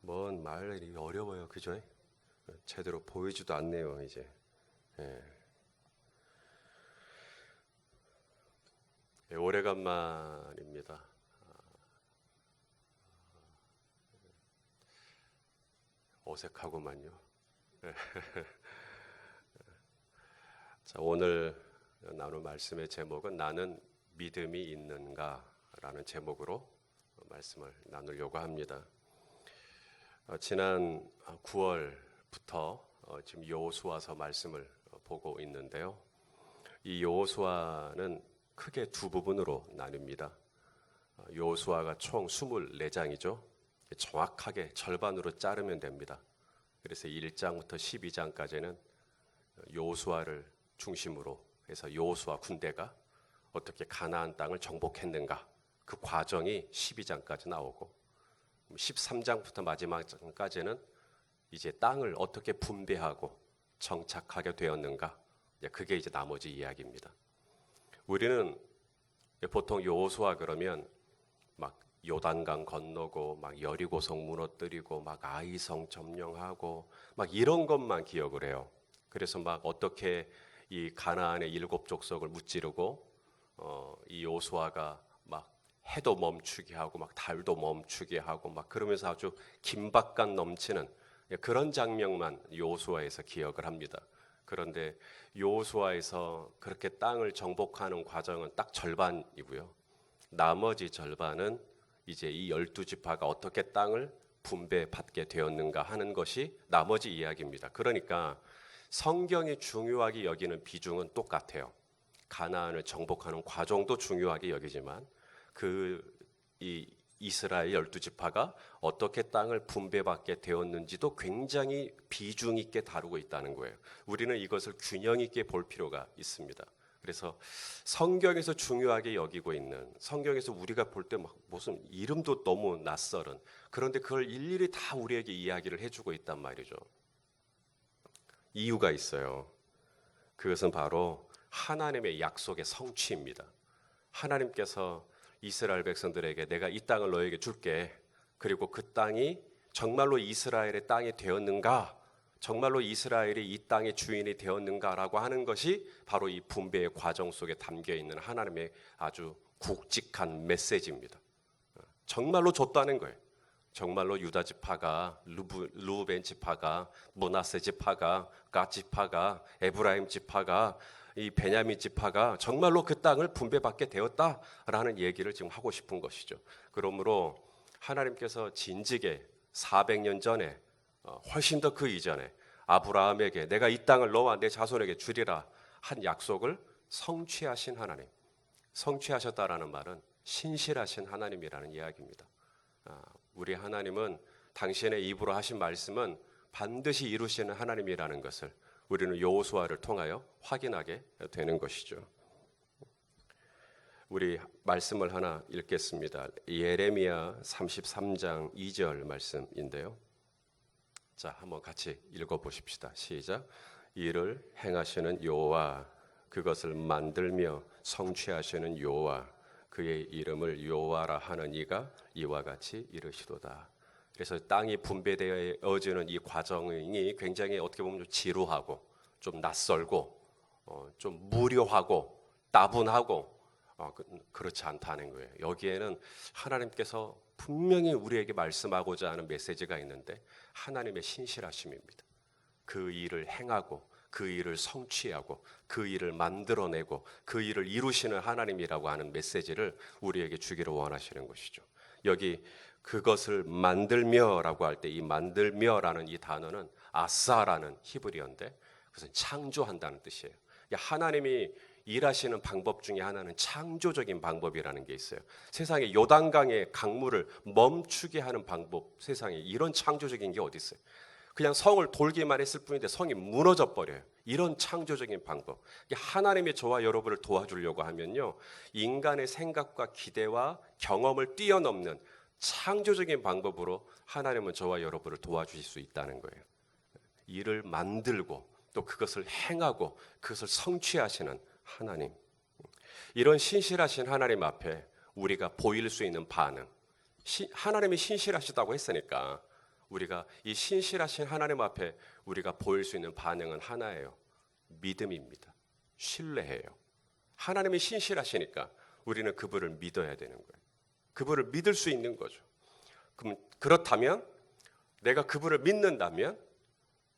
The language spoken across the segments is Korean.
뭔 말이 어려워요, 그죠? 제대로 보이지도 않네요, 이제. 예. 예, 오래간만입니다. 어색하구만요. 예. 자, 오늘 나눌 말씀의 제목은 나는 믿음이 있는가라는 제목으로 말씀을 나누려고 합니다. 지난 9월부터 지금 여호수아서 말씀을 보고 있는데요. 이 여호수아는 크게 두 부분으로 나뉩니다. 여호수아가 총 24장이죠. 정확하게 절반으로 자르면 됩니다. 그래서 1장부터 12장까지는 여호수아를 중심으로 해서 여호수아 군대가 어떻게 가나안 땅을 정복했는가, 그 과정이 12장까지 나오고 13장부터 마지막 장까지는 이제 땅을 어떻게 분배하고 정착하게 되었는가, 그게 이제 나머지 이야기입니다. 우리는 보통 여호수아 그러면 막 요단강 건너고 막 여리고성 무너뜨리고 막 아이성 점령하고 막 이런 것만 기억을 해요. 그래서 막 어떻게 이 가나안의 7 족속을 무찌르고 이 여호수아가 막 해도 멈추게 하고 막 달도 멈추게 하고 막 그러면서 아주 긴박감 넘치는 그런 장면만 여호수아에서 기억을 합니다. 그런데 여호수아에서 그렇게 땅을 정복하는 과정은 딱 절반이고요. 나머지 절반은 이제 이 12지파가 어떻게 땅을 분배받게 되었는가 하는 것이 나머지 이야기입니다. 그러니까 성경이 중요하게 여기는 비중은 똑같아요. 가나안을 정복하는 과정도 중요하게 여기지만 이 이스라엘 12지파가 어떻게 땅을 분배받게 되었는지도 굉장히 비중 있게 다루고 있다는 거예요. 우리는 이것을 균형 있게 볼 필요가 있습니다. 그래서 성경에서 중요하게 여기고 있는, 성경에서 우리가 볼 때 막 무슨 이름도 너무 낯설은, 그런데 그걸 일일이 다 우리에게 이야기를 해주고 있단 말이죠. 이유가 있어요. 그것은 바로 하나님의 약속의 성취입니다. 하나님께서 이스라엘 백성들에게 내가 이 땅을 너에게 줄게, 그리고 그 땅이 정말로 이스라엘의 땅이 되었는가, 정말로 이스라엘이 이 땅의 주인이 되었는가라고 하는 것이 바로 이 분배의 과정 속에 담겨 있는 하나님의 아주 굵직한 메시지입니다. 정말로 줬다는 거예요. 정말로 유다 지파가, 루벤 지파가, 므낫세 지파가, 갓 지파가, 에브라임 지파가, 이 베냐민 지파가 정말로 그 땅을 분배받게 되었다라는 얘기를 지금 하고 싶은 것이죠. 그러므로 하나님께서 진즉에 400년 전에, 훨씬 더 그 이전에 아브라함에게 내가 이 땅을 너와 내 자손에게 주리라 한 약속을 성취하신 하나님, 성취하셨다라는 말은 신실하신 하나님이라는 이야기입니다. 우리 하나님은 당신의 입으로 하신 말씀은 반드시 이루시는 하나님이라는 것을 우리는 여호수아를 통하여 확인하게 되는 것이죠. 우리 말씀을 하나 읽겠습니다. 예레미야 33장 2절 말씀인데요. 자, 한번 같이 읽어보십시다. 시작. 이를 행하시는 여호와, 그것을 만들며 성취하시는 여호와, 그의 이름을 여호와라 하는 이가 이와 같이 이르시도다. 그래서 땅이 분배되어지는 이 과정이 굉장히 어떻게 보면 좀 지루하고 좀 낯설고 좀 무료하고 따분하고 그렇지 않다는 거예요. 여기에는 하나님께서 분명히 우리에게 말씀하고자 하는 메시지가 있는데 하나님의 신실하심입니다. 그 일을 행하고 그 일을 성취하고 그 일을 만들어내고 그 일을 이루시는 하나님이라고 하는 메시지를 우리에게 주기를 원하시는 것이죠. 여기 그것을 만들며라고 할 때 이 만들며라는 이 단어는 아사라는 히브리어인데 그것은 창조한다는 뜻이에요. 하나님이 일하시는 방법 중에 하나는 창조적인 방법이라는 게 있어요. 세상에 요단강의 강물을 멈추게 하는 방법, 세상에 이런 창조적인 게 어디 있어요? 그냥 성을 돌기만 했을 뿐인데 성이 무너져 버려요. 이런 창조적인 방법. 하나님이 저와 여러분을 도와주려고 하면요, 인간의 생각과 기대와 경험을 뛰어넘는 창조적인 방법으로 하나님은 저와 여러분을 도와주실 수 있다는 거예요. 일을 만들고 또 그것을 행하고 그것을 성취하시는 하나님. 이런 신실하신 하나님 앞에 우리가 보일 수 있는 반응. 하나님이 신실하시다고 했으니까 우리가 이 신실하신 하나님 앞에 우리가 보일 수 있는 반응은 하나예요. 믿음입니다. 신뢰해요. 하나님이 신실하시니까 우리는 그분을 믿어야 되는 거예요. 그분을 믿을 수 있는 거죠. 그럼 그렇다면 내가 그분을 믿는다면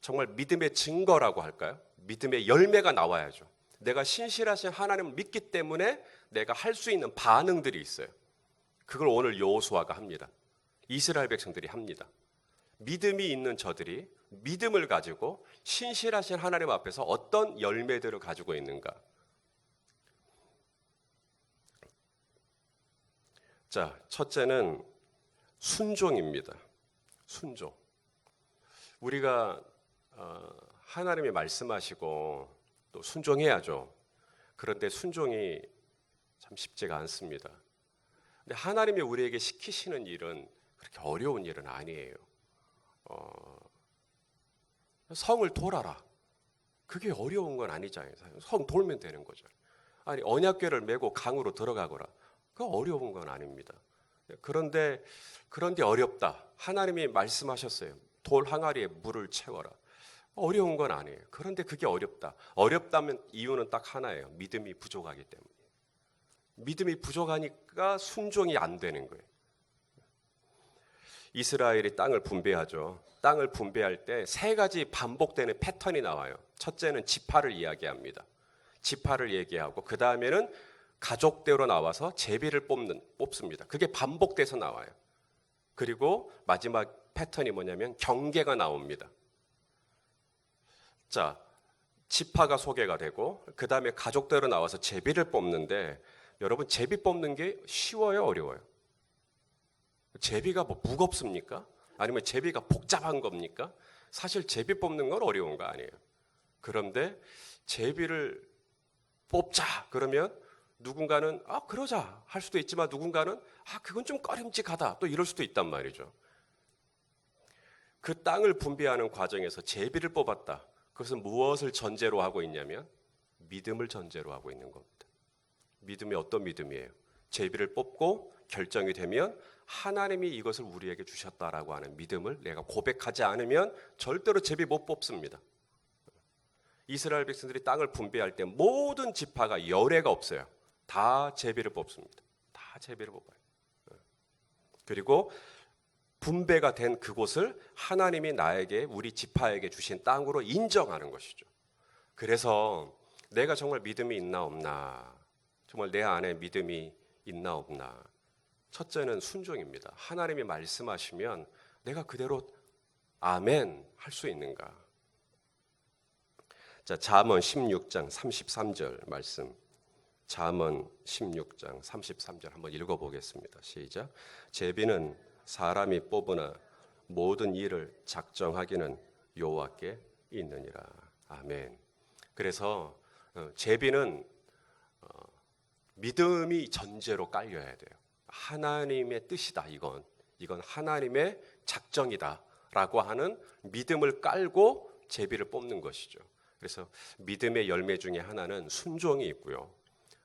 정말 믿음의 증거라고 할까요? 믿음의 열매가 나와야죠. 내가 신실하신 하나님을 믿기 때문에 내가 할 수 있는 반응들이 있어요. 그걸 오늘 여호수아가 합니다. 이스라엘 백성들이 합니다. 믿음이 있는 저들이 믿음을 가지고 신실하신 하나님 앞에서 어떤 열매들을 가지고 있는가? 자, 첫째는 순종입니다. 순종. 우리가 하나님이 말씀하시고 또 순종해야죠. 그런데 순종이 참 쉽지가 않습니다. 근데 하나님이 우리에게 시키시는 일은 그렇게 어려운 일은 아니에요. 성을 돌아라. 그게 어려운 건 아니잖아요. 성 돌면 되는 거죠. 아니 언약궤를 메고 강으로 들어가거라. 그거 어려운 건 아닙니다. 그런데 어렵다. 하나님이 말씀하셨어요. 돌 항아리에 물을 채워라. 어려운 건 아니에요. 그런데 그게 어렵다. 어렵다면 이유는 딱 하나예요. 믿음이 부족하기 때문에. 믿음이 부족하니까 순종이 안 되는 거예요. 이스라엘이 땅을 분배하죠. 땅을 분배할 때 세 가지 반복되는 패턴이 나와요. 첫째는 지파를 이야기합니다. 지파를 얘기하고 그 다음에는 가족대로 나와서 제비를 뽑습니다. 그게 반복돼서 나와요. 그리고 마지막 패턴이 뭐냐면 경계가 나옵니다. 자, 지파가 소개가 되고 그 다음에 가족대로 나와서 제비를 뽑는데 여러분 제비 뽑는 게 쉬워요, 어려워요? 제비가 뭐 무겁습니까? 아니면 제비가 복잡한 겁니까? 사실 제비 뽑는 건 어려운 거 아니에요. 그런데 제비를 뽑자 그러면 누군가는 그러자 할 수도 있지만 누군가는 그건 좀 꺼림직하다 또 이럴 수도 있단 말이죠. 그 땅을 분배하는 과정에서 제비를 뽑았다. 그것은 무엇을 전제로 하고 있냐면 믿음을 전제로 하고 있는 겁니다. 믿음이 어떤 믿음이에요? 제비를 뽑고 결정이 되면 하나님이 이것을 우리에게 주셨다라고 하는 믿음을 내가 고백하지 않으면 절대로 제비 못 뽑습니다. 이스라엘 백성들이 땅을 분배할 때 모든 지파가 열애가 없어요. 다 제비를 뽑습니다. 다 제비를 뽑아요. 그리고 분배가 된 그곳을 하나님이 나에게 우리 지파에게 주신 땅으로 인정하는 것이죠. 그래서 내가 정말 믿음이 있나 없나, 정말 내 안에 믿음이 있나 없나. 첫째는 순종입니다. 하나님이 말씀하시면 내가 그대로 아멘 할 수 있는가. 자, 잠언 16장 33절 말씀. 잠언 16장 33절 한번 읽어보겠습니다. 시작. 제비는 사람이 뽑으나 모든 일을 작정하기는 여호와께 있느니라. 아멘. 그래서 제비는 믿음이 전제로 깔려야 돼요. 하나님의 뜻이다. 이건 하나님의 작정이다라고 하는 믿음을 깔고 제비를 뽑는 것이죠. 그래서 믿음의 열매 중에 하나는 순종이 있고요.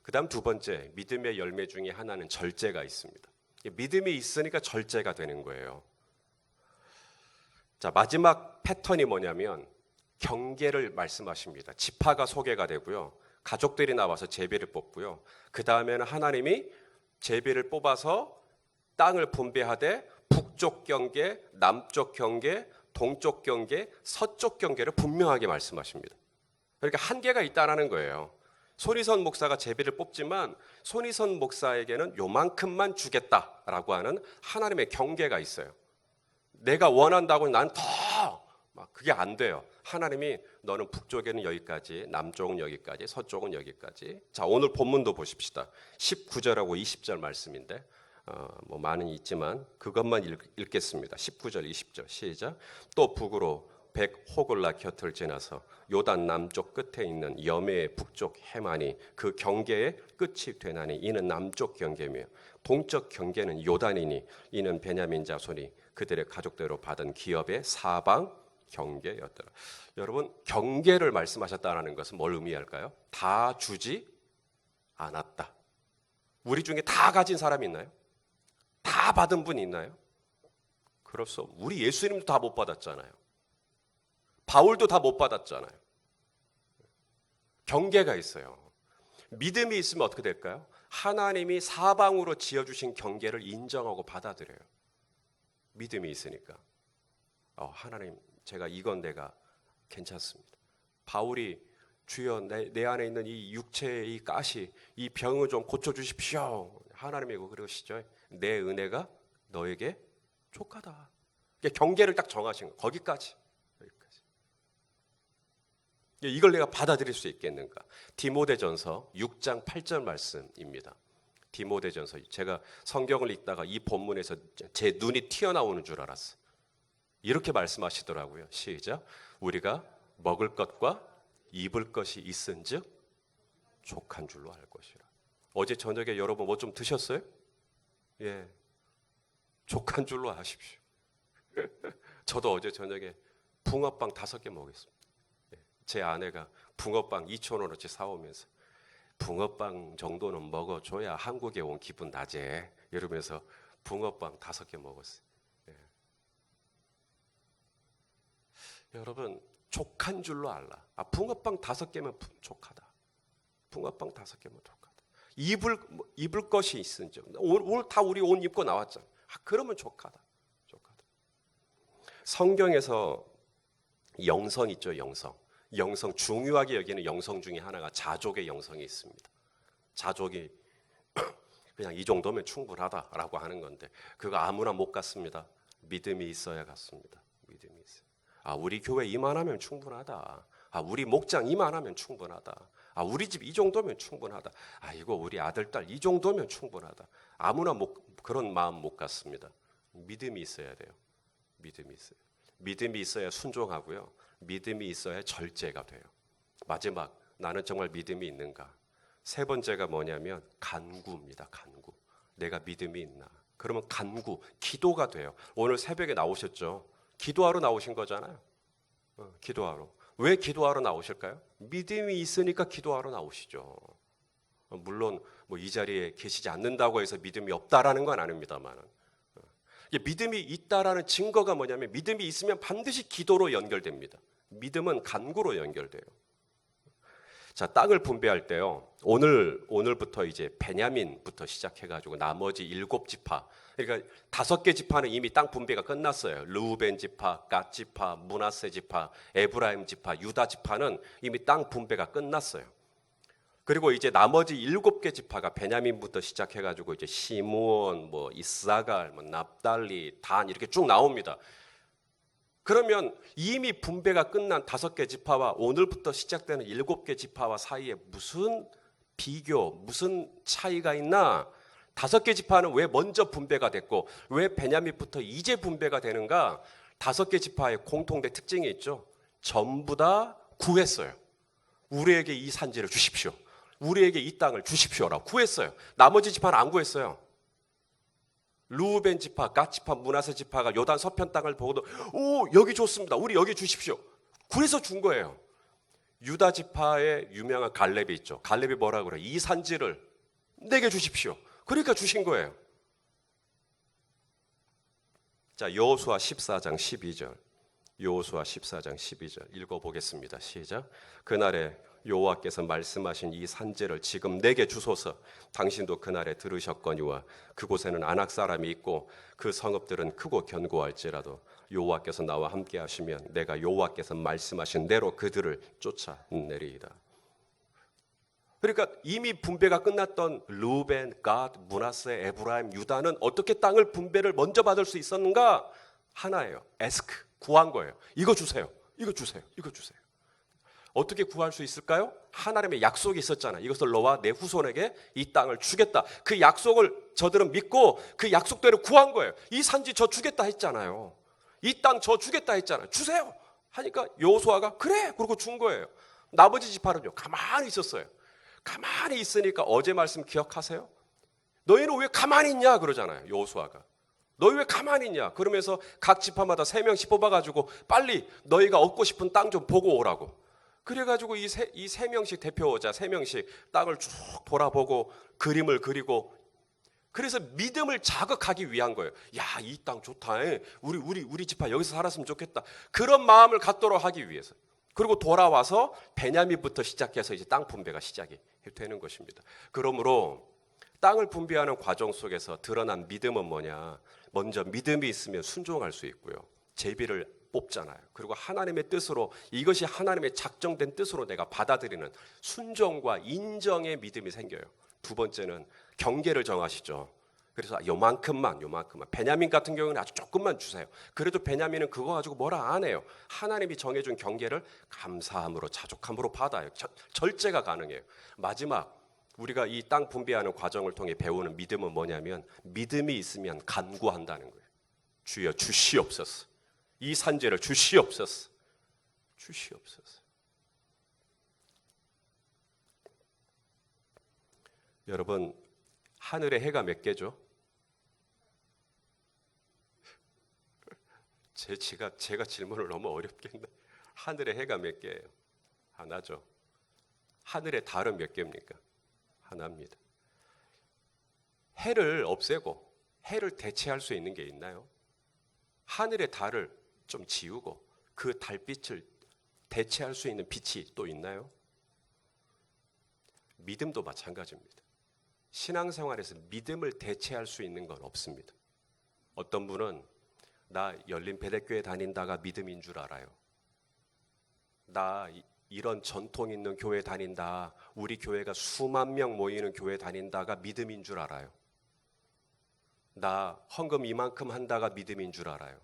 그다음 두 번째 믿음의 열매 중에 하나는 절제가 있습니다. 믿음이 있으니까 절제가 되는 거예요. 자, 마지막 패턴이 뭐냐면 경계를 말씀하십니다. 지파가 소개가 되고요. 가족들이 나와서 제비를 뽑고요. 그 다음에는 하나님이 제비를 뽑아서 땅을 분배하되 북쪽 경계, 남쪽 경계, 동쪽 경계, 서쪽 경계를 분명하게 말씀하십니다. 그러니까 한계가 있다는 거예요. 손희선 목사가 제비를 뽑지만 손희선 목사에게는 요만큼만 주겠다라고 하는 하나님의 경계가 있어요. 내가 원한다고 난 더 그게 안 돼요. 하나님이 너는 북쪽에는 여기까지, 남쪽은 여기까지, 서쪽은 여기까지. 자, 오늘 본문도 보십시다. 19절하고 20절 말씀인데 뭐 많은 있지만 그것만 읽겠습니다. 19절, 20절 시작. 또 북으로 백호글라 곁을 지나서 요단 남쪽 끝에 있는 여매의 북쪽 해만이 그 경계의 끝이 되나니 이는 남쪽 경계며 동쪽 경계는 요단이니 이는 베냐민 자손이 그들의 가족대로 받은 기업의 사방 경계였더라. 여러분, 경계를 말씀하셨다는 것은 뭘 의미할까요? 다 주지 않았다. 우리 중에 다 가진 사람이 있나요? 다 받은 분이 있나요? 그럴 수 없. 우리 예수님도 다 못 받았잖아요. 바울도 다 못 받았잖아요. 경계가 있어요. 믿음이 있으면 어떻게 될까요? 하나님이 사방으로 지어주신 경계를 인정하고 받아들여요. 믿음이 있으니까. 하나님, 제가 이건 내가 괜찮습니다. 바울이 주여 내 안에 있는 이 육체의 이 가시, 이 병을 좀 고쳐주십시오. 하나님이 그러시죠. 내 은혜가 너에게 족하다. 경계를 딱 정하신 거. 거기까지. 이걸 내가 받아들일 수 있겠는가? 디모데전서 6장 8절 말씀입니다. 디모데전서, 제가 성경을 읽다가 이 본문에서 제 눈이 튀어나오는 줄 알았어요. 이렇게 말씀하시더라고요. 시작. 우리가 먹을 것과 입을 것이 있은즉 족한 줄로 알 것이라. 어제 저녁에 여러분 뭐 좀 드셨어요? 예, 족한 줄로 아십시오. 저도 어제 저녁에 붕어빵 5개 먹었습니다. 제 아내가 붕어빵 2,000원어치 사오면서 붕어빵 정도는 먹어줘야 한국에 온 기분 나제 이러면서 붕어빵 5개 먹었어요. 예. 여러분 족한 줄로 알라. 붕어빵 5개면 족하다. 붕어빵 5개면 족하다. 입을 것이 있은즉 오늘 다 우리 옷 입고 나왔잖아. 그러면 족하다. 성경에서 영성 있죠, 영성. 영성, 중요하게 여기는 영성 중에 하나가 자족의 영성이 있습니다. 자족이 그냥 이 정도면 충분하다라고 하는 건데 그거 아무나 못 갖습니다. 믿음이 있어야 갖습니다. 믿음이 있어요. 우리 교회 이만하면 충분하다. 우리 목장 이만하면 충분하다. 우리 집 이 정도면 충분하다. 이거 우리 아들, 딸 이 정도면 충분하다. 아무나 그런 마음 못 갖습니다. 믿음이 있어야 돼요. 믿음이 있어요. 믿음이 있어야 순종하고요. 믿음이 있어야 절제가 돼요. 마지막, 나는 정말 믿음이 있는가? 3번째가 뭐냐면 간구입니다. 간구. 내가 믿음이 있나? 그러면 간구, 기도가 돼요. 오늘 새벽에 나오셨죠? 기도하러 나오신 거잖아요. 기도하러. 왜 기도하러 나오실까요? 믿음이 있으니까 기도하러 나오시죠. 물론 이 자리에 계시지 않는다고 해서 믿음이 없다라는 건 아닙니다만 믿음이 있다라는 증거가 뭐냐면 믿음이 있으면 반드시 기도로 연결됩니다. 믿음은 간구로 연결돼요. 자, 땅을 분배할 때요. 오늘부터 이제 베냐민부터 시작해가지고 나머지 7지파, 그러니까 5개 지파는 이미 땅 분배가 끝났어요. 르우벤 지파, 갓 지파, 므낫세 지파, 에브라임 지파, 유다 지파는 이미 땅 분배가 끝났어요. 그리고 이제 나머지 7개 지파가 베냐민부터 시작해가지고 이제 시므온, 이사갈, 납달리, 단 이렇게 쭉 나옵니다. 그러면 이미 분배가 끝난 5개 지파와 오늘부터 시작되는 7개 지파와 사이에 무슨 비교, 무슨 차이가 있나? 5개 지파는 왜 먼저 분배가 됐고 왜 베냐민부터 이제 분배가 되는가? 5개 지파의 공통된 특징이 있죠. 전부 다 구했어요. 우리에게 이 산지를 주십시오. 우리에게 이 땅을 주십시오라고 구했어요. 나머지 지파는 안 구했어요. 루벤 지파, 갓 지파, 므낫세 지파가 요단 서편 땅을 보고도 여기 좋습니다. 우리 여기 주십시오. 그래서 준 거예요. 유다 지파의 유명한 갈렙이 있죠. 갈렙이 뭐라 그래요? 이 산지를 내게 주십시오. 그러니까 주신 거예요. 자, 여호수아 14장 12절. 여호수아 14장 12절 읽어보겠습니다. 시작. 그날에 여호와께서 말씀하신 이 산지를 지금 내게 주소서. 당신도 그날에 들으셨거니와 그곳에는 아낙 사람이 있고 그 성읍들은 크고 견고할지라도 여호와께서 나와 함께 하시면 내가 여호와께서 말씀하신 대로 그들을 쫓아내리이다. 그러니까 이미 분배가 끝났던 르우벤, 갓, 므낫세, 에브라임, 유다는 어떻게 땅을 분배를 먼저 받을 수 있었는가? 하나예요. 에스크, 구한 거예요. 이거 주세요. 이거 주세요. 이거 주세요. 어떻게 구할 수 있을까요? 하나님의 약속이 있었잖아요. 이것을 너와 내 후손에게 이 땅을 주겠다. 그 약속을 저들은 믿고 그 약속대로 구한 거예요. 이 산지 저 주겠다 했잖아요. 이 땅 저 주겠다 했잖아요. 주세요. 하니까 여호수아가 그래. 그러고 준 거예요. 나머지 지파는요. 가만히 있었어요. 가만히 있으니까 어제 말씀 기억하세요? 너희는 왜 가만히 있냐 그러잖아요. 여호수아가. 너희 왜 가만히 있냐? 그러면서 각 지파마다 3명씩 뽑아가지고 빨리 너희가 얻고 싶은 땅 좀 보고 오라고. 그래가지고 이 3명씩 대표자 3명씩 땅을 쭉 돌아보고 그림을 그리고 그래서 믿음을 자극하기 위한 거예요. 야, 이 땅 좋다. 우리 집안 여기서 살았으면 좋겠다. 그런 마음을 갖도록 하기 위해서. 그리고 돌아와서 베냐민부터 시작해서 이제 땅 분배가 시작이 되는 것입니다. 그러므로 땅을 분배하는 과정 속에서 드러난 믿음은 뭐냐? 먼저 믿음이 있으면 순종할 수 있고요. 제비를 뽑잖아요. 그리고 하나님의 뜻으로, 이것이 하나님의 작정된 뜻으로 내가 받아들이는 순종과 인정의 믿음이 생겨요. 두 번째는 경계를 정하시죠. 그래서 요만큼만. 베냐민 같은 경우는 아주 조금만 주세요. 그래도 베냐민은 그거 가지고 뭐라 안 해요. 하나님이 정해준 경계를 감사함으로, 자족함으로 받아요. 절제가 가능해요. 마지막, 우리가 이 땅 분배하는 과정을 통해 배우는 믿음은 뭐냐면, 믿음이 있으면 간구한다는 거예요. 주여 주시옵소서. 이 산재를 주시옵소서. 주시옵소서. 여러분, 하늘에 해가 몇 개죠? 제가 질문을 너무 어렵게 했나? 하늘에 해가 몇 개예요? 하나죠. 하늘에 달은 몇 개입니까? 하나입니다. 해를 없애고 해를 대체할 수 있는 게 있나요? 하늘의 달을 좀 지우고 그 달빛을 대체할 수 있는 빛이 또 있나요? 믿음도 마찬가지입니다. 신앙생활에서 믿음을 대체할 수 있는 건 없습니다. 어떤 분은 나 열린배대교회 다닌다가 믿음인 줄 알아요. 나 이런 전통 있는 교회 다닌다, 우리 교회가 수만 명 모이는 교회 다닌다가 믿음인 줄 알아요. 나 헌금 이만큼 한다가 믿음인 줄 알아요.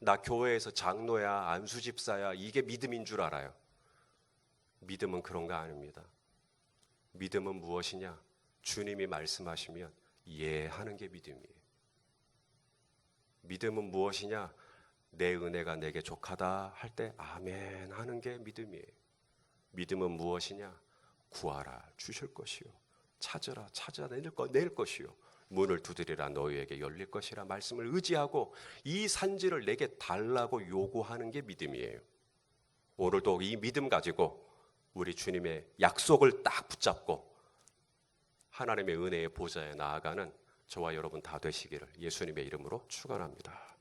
나 교회에서 장로야, 안수집사야, 이게 믿음인 줄 알아요. 믿음은 그런 거 아닙니다. 믿음은 무엇이냐? 주님이 말씀하시면 예 하는 게 믿음이에요. 믿음은 무엇이냐? 내 은혜가 내게 족하다 할 때 아멘 하는 게 믿음이에요. 믿음은 무엇이냐? 구하라 주실 것이요, 찾으라 낼 것이요, 문을 두드리라 너희에게 열릴 것이라 말씀을 의지하고 이 산지를 내게 달라고 요구하는 게 믿음이에요. 오늘도 이 믿음 가지고 우리 주님의 약속을 딱 붙잡고 하나님의 은혜의 보좌에 나아가는 저와 여러분 다 되시기를 예수님의 이름으로 축원합니다.